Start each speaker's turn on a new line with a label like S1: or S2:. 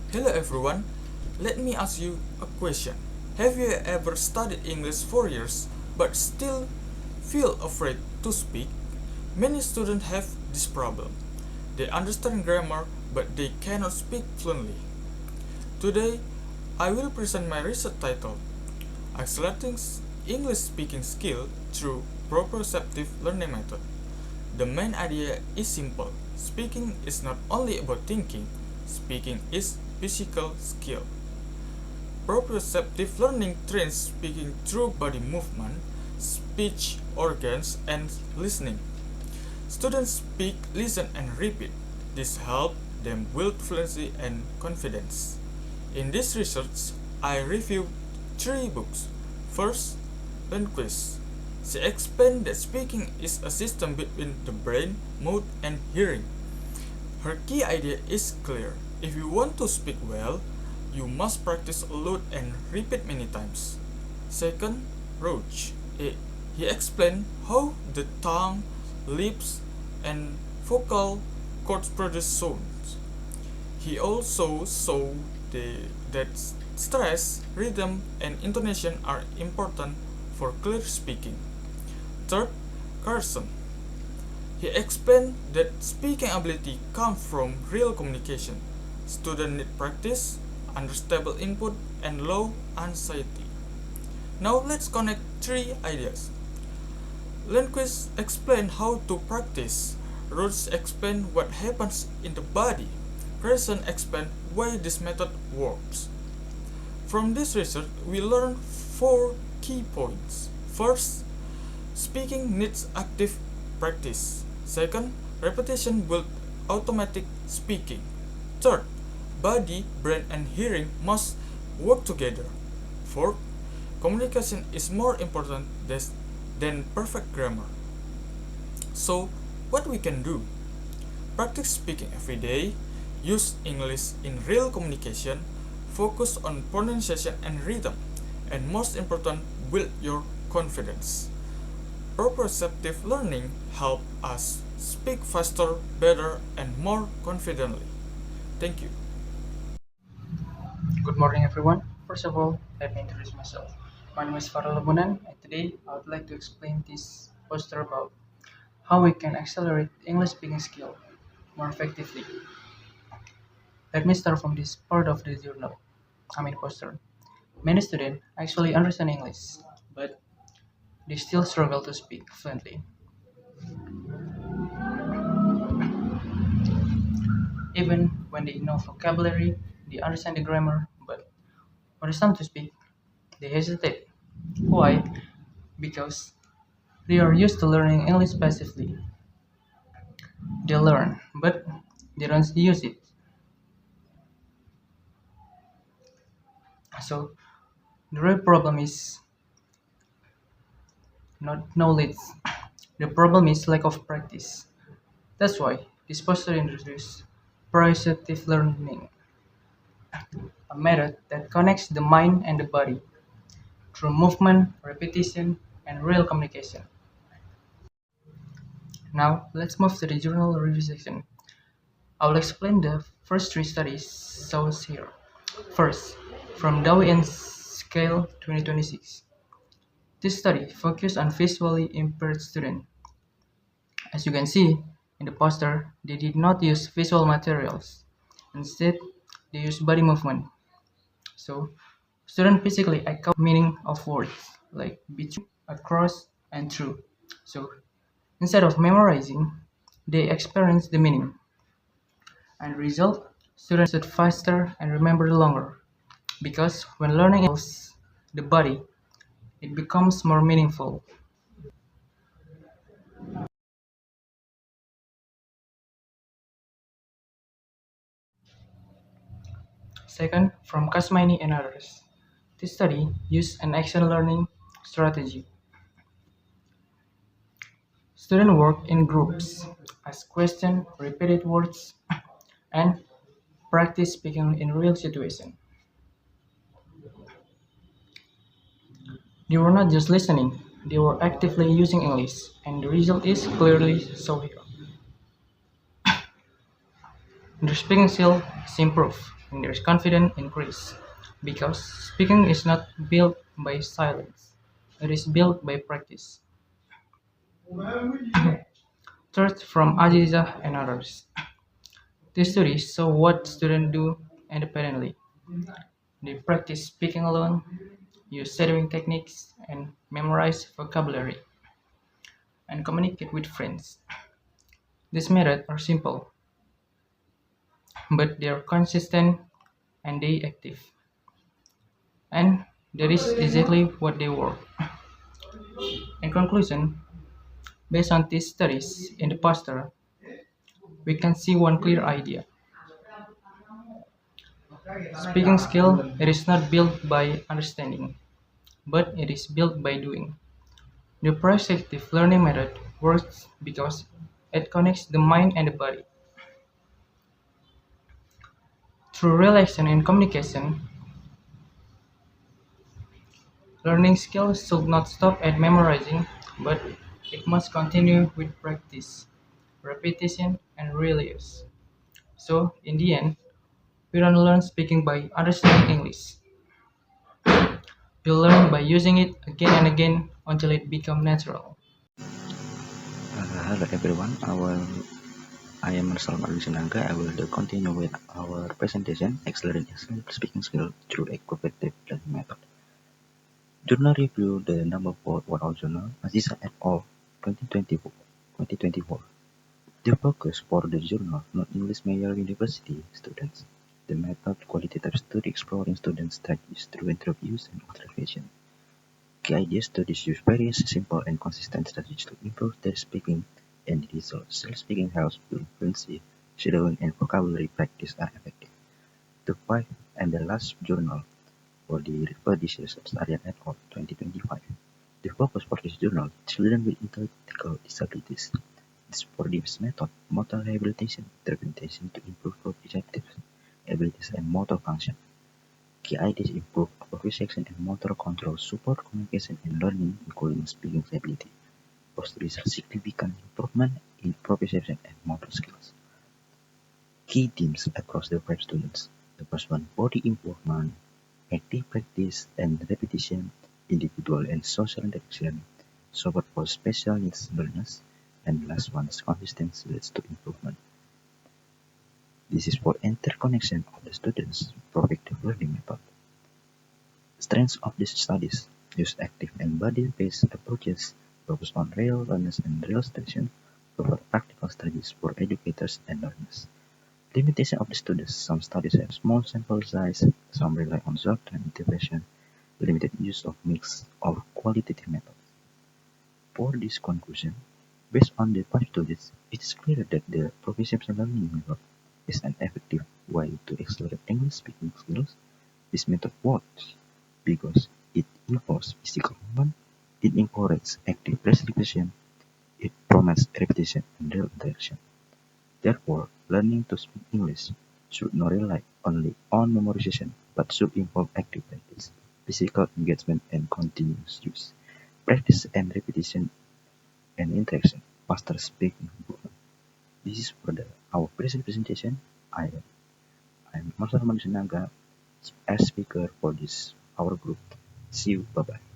S1: Hello everyone, let me ask you a question. Have you ever studied English for years but still feel afraid to speak? Many students have this problem. They understand grammar but they cannot speak fluently. Today, I will present my research titled Accelerating English Speaking Skill Through Proprioceptive Learning Method. The main idea is simple. Speaking is not only about thinking, speaking is physical skill. Proprioceptive learning trains speaking through body movement, speech organs, and listening. Students speak, listen, and repeat. This helps them build fluency and confidence. In this research, I reviewed 3 books. First, Lundquist. She explained that speaking is a system between the brain, mouth, and hearing. Her key idea is clear. If you want to speak well, you must practice a lot and repeat many times. Second, Roach. He explained how the tongue, lips, and vocal cords produce sounds. He also saw that stress, rhythm, and intonation are important for clear speaking. Third, Carson. He explained that speaking ability comes from real communication. Students need practice, understandable input, and low anxiety. Now let's connect 3 ideas. Lundquist explained how to practice. Rhodes explained what happens in the body. Carson explained why this method works. From this research, we learned 4 key points. First, speaking needs active practice. Second, repetition builds automatic speaking. Third, body, brain, and hearing must work together. Fourth, communication is more important than perfect grammar. So, what we can do? Practice speaking every day, use English in real communication, focus on pronunciation and rhythm, and most important, build your confidence. Proprioceptive learning helps us speak faster, better, and more confidently. Thank you.
S2: Good morning, everyone. First of all, let me introduce myself. My name is Farah Labunan, and today I would like to explain this poster about how we can accelerate English speaking skill more effectively. Let me start from this part of the journal. Poster. Many students actually understand English, but they still struggle to speak fluently. Even when they know vocabulary, they understand the grammar, but when it's time to speak, they hesitate. Why? Because they are used to learning English passively. They learn, but they don't use it. So the real problem is not knowledge. The problem is lack of practice. That's why this poster introduced proprioceptive learning, a method that connects the mind and the body through movement, repetition, and real communication. Now let's move to the journal review section. I will explain the first 3 studies shown here. First, from Dow and Scale 2026. This study focused on visually impaired students. As you can see in the poster, they did not use visual materials. Instead, they used body movement. So, students physically echo meaning of words like between, across, and through. So, instead of memorizing, they experience the meaning. And result, students understood faster and remember longer. Because when learning involves the body, it becomes more meaningful. Second, from Kasmaini and others. This study used an action learning strategy. Students work in groups, ask questions, repeated words, and practice speaking in real situations. They were not just listening, they were actively using English, and the result is clearly shown here. Their speaking skill is improved. and their confidence increase because speaking is not built by silence, it is built by practice. Third, from Aziza and others. This study show what students do independently. They practice speaking alone, use shadowing techniques, and memorize vocabulary, and communicate with friends. These methods are simple, but they are consistent and they active. And that is exactly what they work. In conclusion, based on these studies in the poster, we can see one clear idea. Speaking skill it is not built by understanding, but it is built by doing. The proprioceptive learning method works because it connects the mind and the body. Through relaxation and communication, learning skills should not stop at memorizing, but it must continue with practice, repetition, and real use. So, in the end, we don't learn speaking by understanding English. We learn by using it again and again until it becomes natural.
S3: Hello everyone, I am Marcel Marlusinanga. I will continue with our presentation, Accelerating Speaking Skill through a Proprioceptive Learning Method. Journal review the number 4 oral journal, Aziza et al. 2024. The focus for the journal, not English major university students. The method qualitative study exploring students' strategies through interviews and observation. Key ideas studies use various simple and consistent strategies to improve their speaking and the results. Self-speaking helps build fluency, shadowing, and vocabulary practice are effective. The fifth and the last journal for the research of Arian et al. 2025. The focus for this journal, children with intellectual disabilities. For this method, motor rehabilitation intervention to improve proprioceptive abilities and motor function. Key ideas improve proprioception and motor control, support communication and learning, including speaking ability, foster significant improvement in proprioception and motor skills. Key themes across the 5 students. The first one, body improvement, active practice and repetition, individual and social interaction, support for special needs learners, and last one is consistency leads to improvement. This is for interconnection of the students' proactive learning method. Strengths of these studies use active and body-based approaches, focus on real learners and real situations, provide practical studies for educators and learners. Limitation of the studies. Some studies have small sample size, some rely on short-term intervention, limited use of mix of qualitative methods. For this conclusion, based on the 5 studies, it is clear that the proprioception learning method is an effective way to accelerate English speaking skills. This method works because it involves physical movement, it encourages active participation, it promotes repetition and real interaction. Therefore, learning to speak English should not rely only on memorization, but should involve active practice, physical engagement, and continuous use. Practice and repetition and interaction faster speaking improvement. This is for our present presentation. I'm Marcel Manusinanga as speaker for this our group. See you. Bye bye.